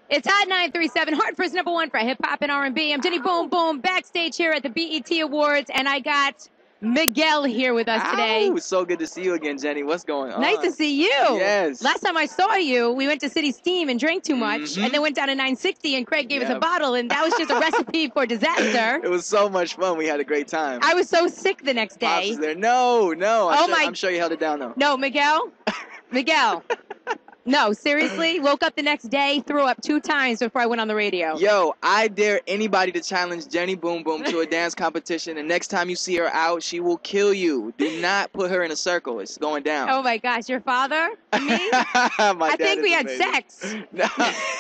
It's Hot 937, Hartford's #1 for hip hop and R&B. I'm Jenny Boom Boom, backstage here at the BET Awards, and I got Miguel here with us today. Ow, so good to see you again, Jenny. What's going on? Nice to see you. Yes. Last time I saw you, we went to City Steam and drank too much, and then went down to 960, and Craig gave us a bottle, and that was just a recipe for disaster. It was so much fun. We had a great time. I was so sick the next day. Pops was there. No. I'm sure you held it down, though. No, Miguel. No, seriously, woke up the next day, threw up 2 times before I went on the radio. Yo, I dare anybody to challenge Jenny Boom Boom to a dance competition, and next time you see her out, she will kill you. Do not put her in a circle. It's going down. Oh, my gosh. Your father? Me? I think we had sex.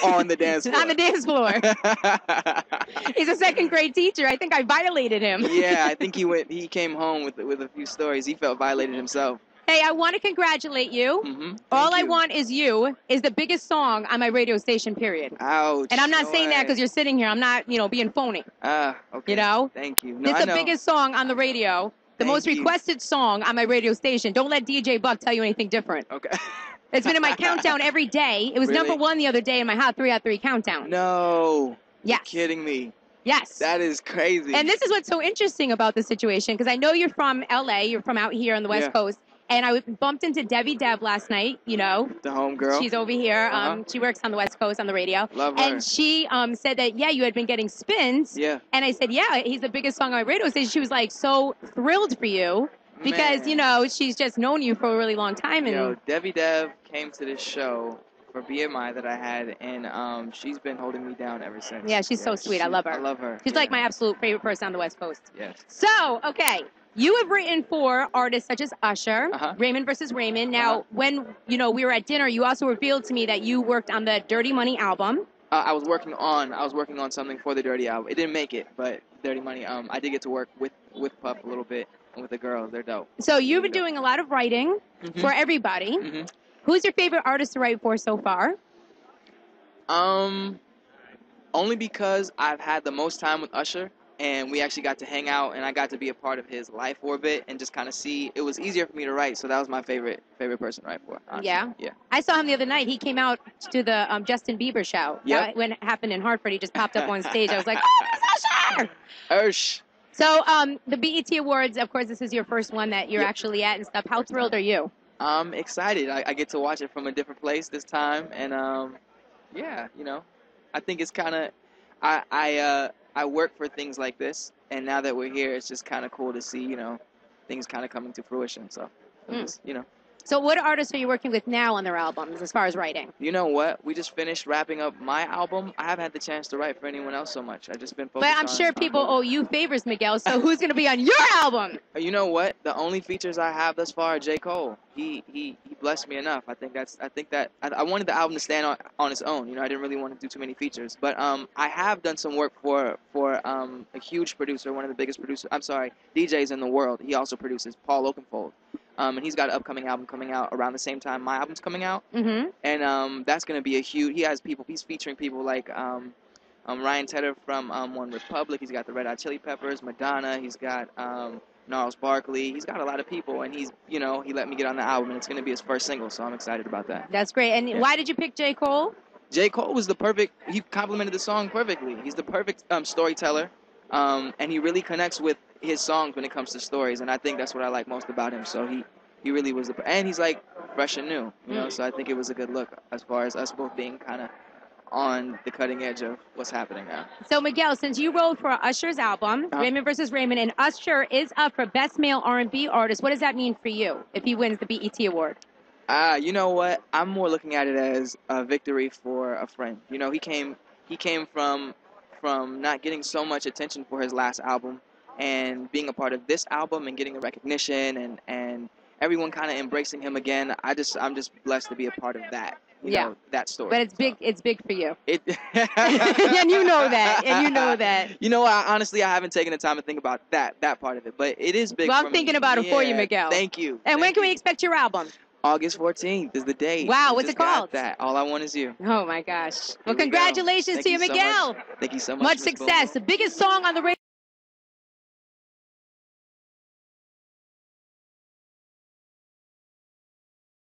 On the dance floor. On the dance floor. He's a 2nd grade teacher. I think I violated him. Yeah, I think he came home with a few stories. He felt violated himself. Hey, I want to congratulate you. All I Want Is You is the biggest song on my radio station, period. Ouch. And I'm not saying that because you're sitting here. I'm not, being phony. Okay. You know? Thank you. No, it's the biggest song on the radio, the most requested song on my radio station. Don't let DJ Buck tell you anything different. Okay. It's been in my countdown every day. It was Really? #1 the other day in my Hot 3 out 3 countdown. No. Yes. You're kidding me. Yes. That is crazy. And this is what's so interesting about the situation, because I know you're from L.A., you're from out here on the West Coast. And I bumped into Debbie Deb last night, The homegirl. She's over here. She works on the West Coast on the radio. Love her. And she said that, you had been getting spins. Yeah. And I said, yeah, he's the biggest song on my radio station. She was like so thrilled for you because, she's just known you for a really long time. And Debbie Deb came to this show for BMI that I had, and she's been holding me down ever since. Yeah, she's so sweet. I love her. I love her. She's like my absolute favorite person on the West Coast. Yes. So, okay. You have written for artists such as Usher, Raymond vs. Raymond. Now, when, we were at dinner, you also revealed to me that you worked on the Dirty Money album. I was working on something for the Dirty album. It didn't make it, but Dirty Money, I did get to work with Puff a little bit and with the girls. They're dope. So you've been doing a lot of writing for everybody. Who's your favorite artist to write for so far? Only because I've had the most time with Usher. And we actually got to hang out, and I got to be a part of his life for a bit and just kind of see. It was easier for me to write, so that was my favorite person to write for. Honestly. Yeah? I saw him the other night. He came out to the Justin Bieber show. When it happened in Hartford, he just popped up on stage. I was like, oh, that's Usher! So the BET Awards, of course, this is your first one that you're actually at and stuff. How thrilled are you? I'm excited. I get to watch it from a different place this time, and I think it's kind of I work for things like this, and now that we're here, it's just kind of cool to see, things kind of coming to fruition. So, So what artists are you working with now on their albums as far as writing? You know what? We just finished wrapping up my album. I haven't had the chance to write for anyone else so much. I've just been focused But I'm sure people owe you favors, Miguel, so who's going to be on your album? You know what? The only features I have thus far are J. Cole. He blessed me enough. I wanted the album to stand on its own. I didn't really want to do too many features. But I have done some work for a huge producer, one of the biggest DJs in the world. He also produces, Paul Oakenfold. And he's got an upcoming album coming out around the same time my album's coming out. And that's going to be he's featuring people like Ryan Tedder from One Republic. He's got the Red Hot Chili Peppers, Madonna. He's got Gnarls Barkley. He's got a lot of people, and he let me get on the album, and it's going to be his first single, so I'm excited about that. That's great. And why did you pick J. Cole? J. Cole was he complimented the song perfectly. He's the perfect storyteller, and he really connects with his songs when it comes to stories, and I think that's what I like most about him. So he really was and he's like fresh and new, so I think it was a good look as far as us both being kind of on the cutting edge of what's happening now. So Miguel, since you wrote for Usher's album, Raymond vs. Raymond, and Usher is up for Best Male R&B Artist, what does that mean for you if he wins the BET Award? You know what? I'm more looking at it as a victory for a friend. He came from not getting so much attention for his last album, and being a part of this album and getting the recognition and everyone kind of embracing him again. I'm just blessed to be a part of that. That story. But it's big for you. And you know that. Honestly, I haven't taken the time to think about that part of it, but it is big. Well, I'm thinking about it for you, Miguel. Thank you. And when can we expect your album? August 14th is the date. Wow, what's it called? All I Want Is You. Oh my gosh. Well, congratulations to you, Miguel. Thank you so much. Much success. The biggest song on the radio.